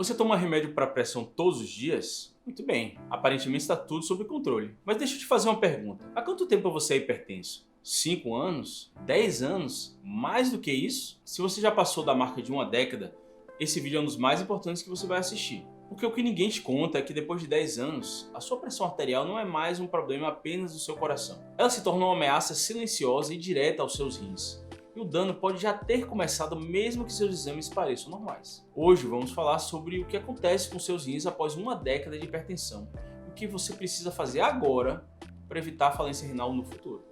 Você toma remédio para pressão todos os dias? Muito bem, aparentemente está tudo sob controle. Mas deixa eu te fazer uma pergunta. Há quanto tempo você é hipertenso? 5 anos? 10 anos? Mais do que isso? Se você já passou da marca de uma década, esse vídeo é um dos mais importantes que você vai assistir. Porque o que ninguém te conta é que depois de 10 anos, a sua pressão arterial não é mais um problema apenas do seu coração. Ela se torna uma ameaça silenciosa e direta aos seus rins. E o dano pode já ter começado mesmo que seus exames pareçam normais. Hoje vamos falar sobre o que acontece com seus rins após uma década de hipertensão e o que você precisa fazer agora para evitar a falência renal no futuro.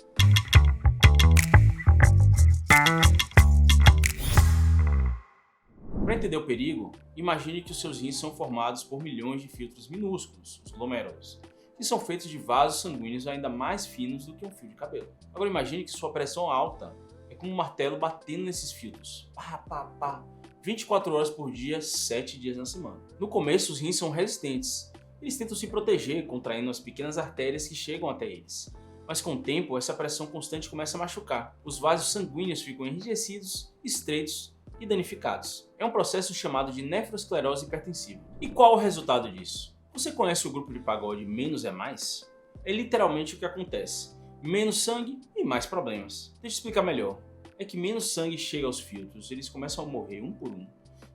Para entender o perigo, imagine que os seus rins são formados por milhões de filtros minúsculos, os glomérulos, que são feitos de vasos sanguíneos ainda mais finos do que um fio de cabelo. Agora imagine que sua pressão alta é como um martelo batendo nesses filtros. Pá, pá, pá. 24 horas por dia, 7 dias na semana. No começo, os rins são resistentes. Eles tentam se proteger, contraindo as pequenas artérias que chegam até eles. Mas com o tempo, essa pressão constante começa a machucar. Os vasos sanguíneos ficam enrijecidos, estreitos e danificados. É um processo chamado de nefrosclerose hipertensiva. E qual o resultado disso? Você conhece o grupo de pagode Menos é Mais? É literalmente o que acontece. Menos sangue e mais problemas. Deixa eu explicar melhor. É que menos sangue chega aos filtros, eles começam a morrer um por um.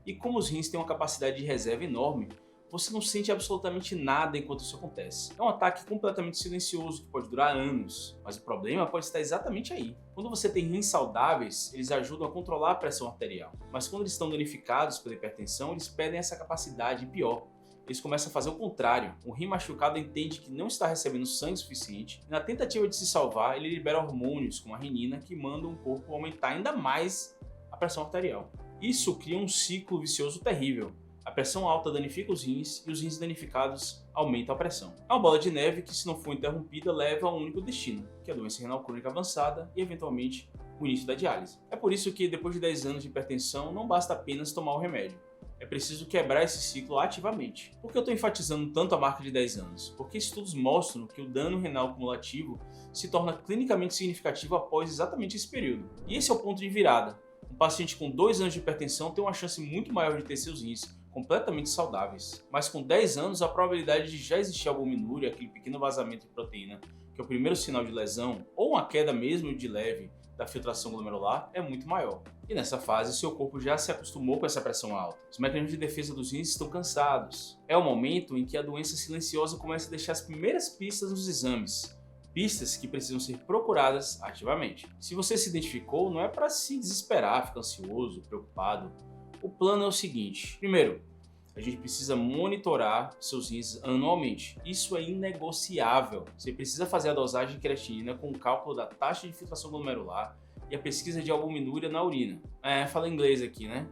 E como os rins têm uma capacidade de reserva enorme, você não sente absolutamente nada enquanto isso acontece. É um ataque completamente silencioso que pode durar anos, mas o problema pode estar exatamente aí. Quando você tem rins saudáveis, eles ajudam a controlar a pressão arterial. Mas quando eles estão danificados pela hipertensão, eles perdem essa capacidade e pior. Eles começam a fazer o contrário. O rim machucado entende que não está recebendo sangue suficiente e na tentativa de se salvar, ele libera hormônios como a renina que mandam o corpo aumentar ainda mais a pressão arterial. Isso cria um ciclo vicioso terrível. A pressão alta danifica os rins e os rins danificados aumentam a pressão. É uma bola de neve que, se não for interrompida, leva a um único destino, que é a doença renal crônica avançada e, eventualmente, o início da diálise. É por isso que, depois de 10 anos de hipertensão, não basta apenas tomar o remédio. É preciso quebrar esse ciclo ativamente. Por que eu estou enfatizando tanto a marca de 10 anos? Porque estudos mostram que o dano renal cumulativo se torna clinicamente significativo após exatamente esse período. E esse é o ponto de virada. Um paciente com 2 anos de hipertensão tem uma chance muito maior de ter seus rins completamente saudáveis. Mas com 10 anos, a probabilidade de já existir albuminúria, aquele pequeno vazamento de proteína, que é o primeiro sinal de lesão, ou uma queda mesmo de leve da filtração glomerular, é muito maior. E nessa fase, seu corpo já se acostumou com essa pressão alta. Os mecanismos de defesa dos rins estão cansados. É o momento em que a doença silenciosa começa a deixar as primeiras pistas nos exames. Pistas que precisam ser procuradas ativamente. Se você se identificou, não é para se desesperar, ficar ansioso, preocupado. O plano é o seguinte. Primeiro, a gente precisa monitorar seus rins anualmente. Isso é inegociável. Você precisa fazer a dosagem de creatinina com o cálculo da taxa de filtração glomerular e a pesquisa de albuminúria na urina. Fala inglês aqui, né?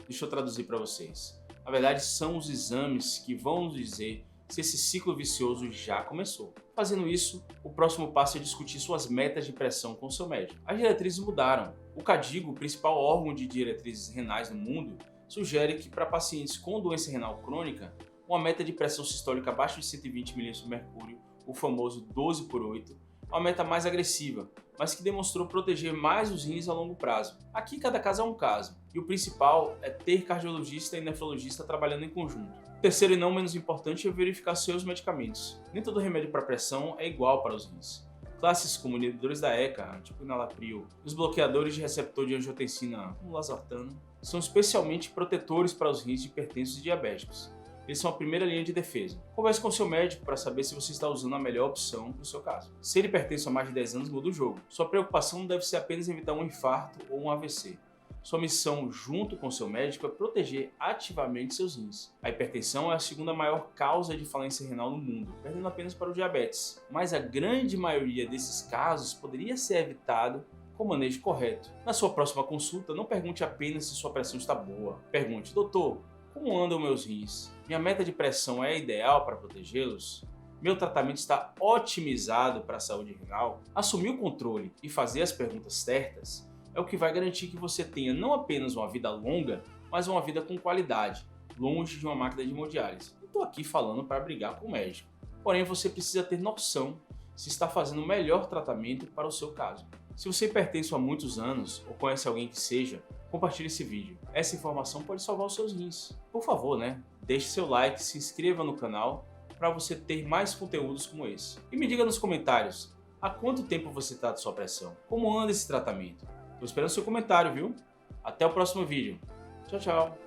Deixa eu traduzir para vocês. Na verdade, são os exames que vão nos dizer se esse ciclo vicioso já começou. Fazendo isso, o próximo passo é discutir suas metas de pressão com seu médico. As diretrizes mudaram. O KDIGO, o principal órgão de diretrizes renais no mundo, sugere que para pacientes com doença renal crônica, uma meta de pressão sistólica abaixo de 120 mmHg, o famoso 12/8, é uma meta mais agressiva, mas que demonstrou proteger mais os rins a longo prazo. Aqui cada caso é um caso, e o principal é ter cardiologista e nefrologista trabalhando em conjunto. O terceiro e não menos importante é verificar seus medicamentos. Nem todo remédio para pressão é igual para os rins. Classes como inibidores da ECA, tipo enalapril, e os bloqueadores de receptor de angiotensina, como losartano, são especialmente protetores para os rins de hipertensos e diabéticos. Eles são a primeira linha de defesa. Converse com seu médico para saber se você está usando a melhor opção para o seu caso. Ser hipertenso há mais de 10 anos muda o jogo. Sua preocupação não deve ser apenas evitar um infarto ou um AVC. Sua missão, junto com seu médico, é proteger ativamente seus rins. A hipertensão é a segunda maior causa de falência renal no mundo, perdendo apenas para o diabetes. Mas a grande maioria desses casos poderia ser evitado com o manejo correto. Na sua próxima consulta, não pergunte apenas se sua pressão está boa. Pergunte, doutor, como andam meus rins? Minha meta de pressão é ideal para protegê-los? Meu tratamento está otimizado para a saúde renal? Assumir o controle e fazer as perguntas certas é o que vai garantir que você tenha não apenas uma vida longa, mas uma vida com qualidade, longe de uma máquina de hemodiálise. Não estou aqui falando para brigar com o médico, porém você precisa ter noção se está fazendo o melhor tratamento para o seu caso. Se você é hipertenso há muitos anos ou conhece alguém que seja, compartilhe esse vídeo. Essa informação pode salvar os seus rins. Por favor, né? deixe seu like, se inscreva no canal para você ter mais conteúdos como esse. E me diga nos comentários, há quanto tempo você está de sua pressão? Como anda esse tratamento? Estou esperando seu comentário, viu? Até o próximo vídeo. Tchau, tchau.